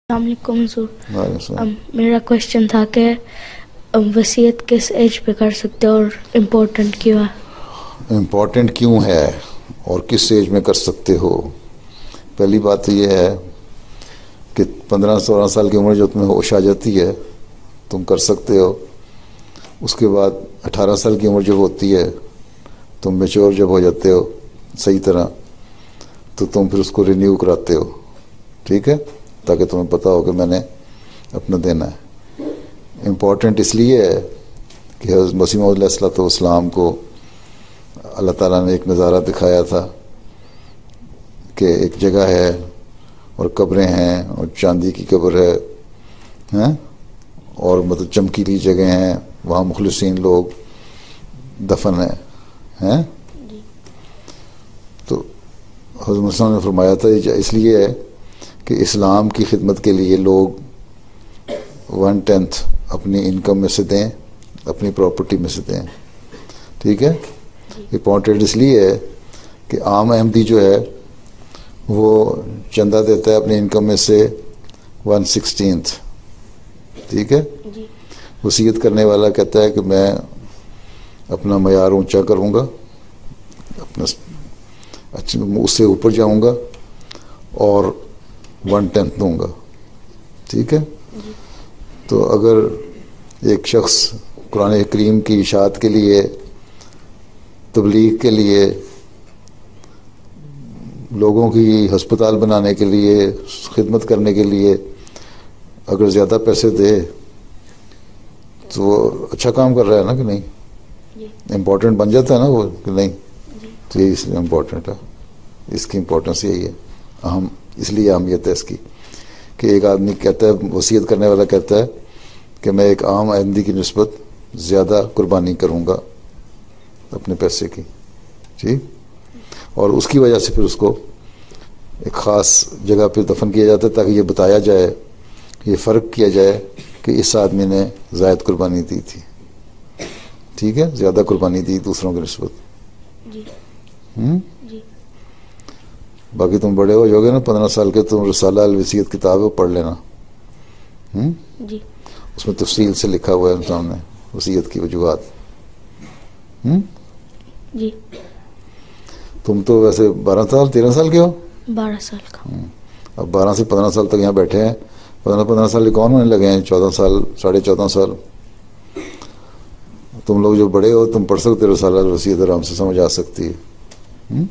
السلام علیکم حضور. میرا کوشچن تھا کہ وصیت کس ایج پہ کر سکتے اور امپورٹنٹ کیوں ہے؟ امپورٹنٹ کیوں ہے اور کس ایج میں کر سکتے ہو؟ پہلی بات تو یہ ہے کہ 15-16 سال کی عمر جو تمہیں ہوش آ جاتی ہے تم کر سکتے ہو. اس کے بعد 18 سال کی عمر جب ہوتی ہے تم میچور جب ہو جاتے ہو صحیح طرح تو تم پھر اس کو رینیو کراتے ہو، ٹھیک ہے، تاکہ تمہیں پتہ ہو کہ میں نے اپنا دینا ہے. امپورٹنٹ اس لیے ہے کہ حضرت مسیح موعود علیہ الصلوۃ والسلام کو اللہ تعالیٰ نے ایک نظارہ دکھایا تھا کہ ایک جگہ ہے اور قبریں ہیں اور چاندی کی قبر ہے اور مطلب چمکیلی جگہ ہیں، وہاں مخلصین لوگ دفن ہیں. تو حضرت مسیح نے فرمایا تھا اس لیے ہے کہ اسلام کی خدمت کے لیے لوگ 1/10 اپنی انکم میں سے دیں، اپنی پراپرٹی میں سے دیں، ٹھیک ہے. امپورٹنٹ اس لیے ہے کہ عام احمدی جو ہے وہ چندہ دیتا ہے اپنی انکم میں سے 1/16، ٹھیک ہے. وصیت کرنے والا کہتا ہے کہ میں اپنا معیار اونچا کروں گا، اپنا اس سے اوپر جاؤں گا اور 1/10 دوں گا، ٹھیک ہے. تو اگر ایک شخص قرآن کریم کی اشاعت کے لیے، تبلیغ کے لیے، لوگوں کی ہسپتال بنانے کے لیے، خدمت کرنے کے لیے اگر زیادہ پیسے دے تو وہ اچھا کام کر رہا ہے نا کہ نہیں؟ امپورٹنٹ بن جاتا ہے نا وہ کہ نہیں؟ تو یہ اس لیے امپورٹنٹ ہے، اس کی امپورٹنس یہی ہے، اہم اس لیے اہمیت ہے اس کی کہ ایک آدمی کہتا ہے، وصیت کرنے والا کہتا ہے کہ میں ایک عام احمدی کی نسبت زیادہ قربانی کروں گا اپنے پیسے کی، ٹھیک. اور اس کی وجہ سے پھر اس کو ایک خاص جگہ پہ دفن کیا جاتا ہے تاکہ یہ بتایا جائے، یہ فرق کیا جائے کہ اس آدمی نے زائد قربانی دی تھی، ٹھیک ہے، زیادہ قربانی دی دوسروں کی نسبت. باقی تم بڑے ہو جاؤ گے نا 15 سال کے، تم رسالہ الوصیت کتاب ہے پڑھ لینا، اس میں تفصیل سے لکھا ہوا ہے انسان نے وصیت کی وجوہات. جی. تم تو ویسے 13 سال کے ہو؟ 12 سال کا. اب 12 سے 15 سال تک یہاں بیٹھے ہیں، 15 سال کے کون ہونے لگے ہیں؟ 14 سال 14.5 سال. تم لوگ جو بڑے ہو تم پڑھ سکتے ہو رسالہ الوصیت، آرام سے سمجھ آ سکتی ہے.